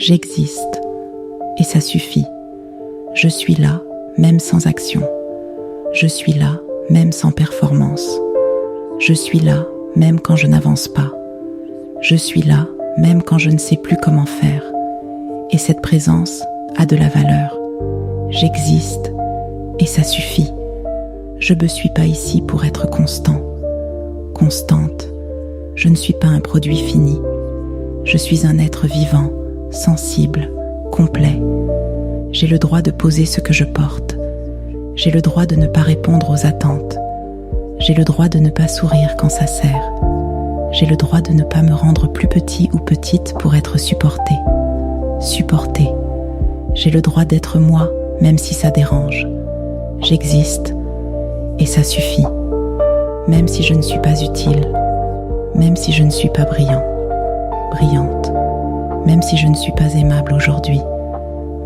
J'existe et ça suffit. Je suis là, même sans action. Je suis là, même sans performance. Je suis là, même quand je n'avance pas. Je suis là, même quand je ne sais plus comment faire. Et cette présence a de la valeur. J'existe et ça suffit. Je ne suis pas ici pour être constant, constante. Je ne suis pas un produit fini. Je suis un être vivant, sensible, complet. J'ai le droit de poser ce que je porte. J'ai le droit de ne pas répondre aux attentes. J'ai le droit de ne pas sourire quand ça sert. J'ai le droit de ne pas me rendre plus petit ou petite pour être supportée. Supportée. J'ai le droit d'être moi, même si ça dérange. J'existe et ça suffit. Même si je ne suis pas utile, même si je ne suis pas brillant, brillante, même si je ne suis pas aimable aujourd'hui,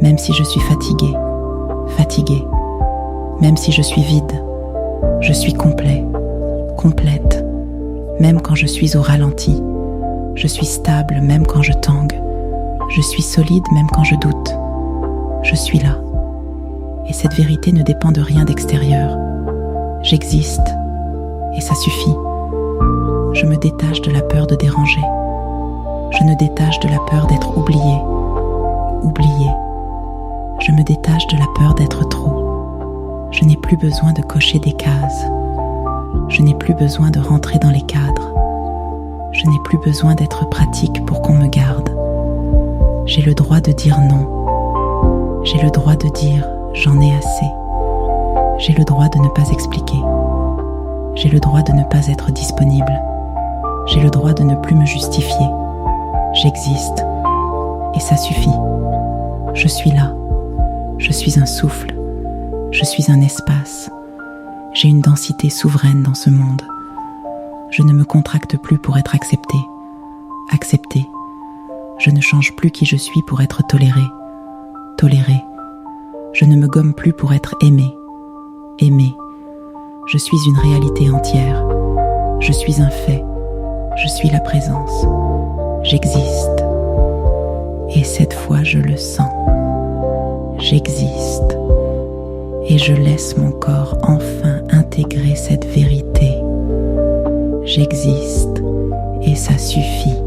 même si je suis fatiguée, fatiguée, même si je suis vide, je suis complet, complète, même quand je suis au ralenti, je suis stable même quand je tangue, je suis solide même quand je doute, je suis là. Et cette vérité ne dépend de rien d'extérieur. J'existe et ça suffit. Je me détache de la peur de déranger. Je me détache de la peur d'être oubliée. Oubliée. Je me détache de la peur d'être trop. Je n'ai plus besoin de cocher des cases. Je n'ai plus besoin de rentrer dans les cadres. Je n'ai plus besoin d'être pratique pour qu'on me garde. J'ai le droit de dire non. J'ai le droit de dire j'en ai assez. J'ai le droit de ne pas expliquer. J'ai le droit de ne pas être disponible. J'ai le droit de ne plus me justifier. J'existe et ça suffit. Je suis là. Je suis un souffle. Je suis un espace. J'ai une densité souveraine dans ce monde. Je ne me contracte plus pour être acceptée. Acceptée. Je ne change plus qui je suis pour être tolérée. Tolérée. Je ne me gomme plus pour être aimée. Aimée. Je suis une réalité entière. Je suis un fait. Je suis la présence. J'existe. Et cette fois, je le sens. J'existe. Et je laisse mon corps enfin intégrer cette vérité. J'existe. Et ça suffit.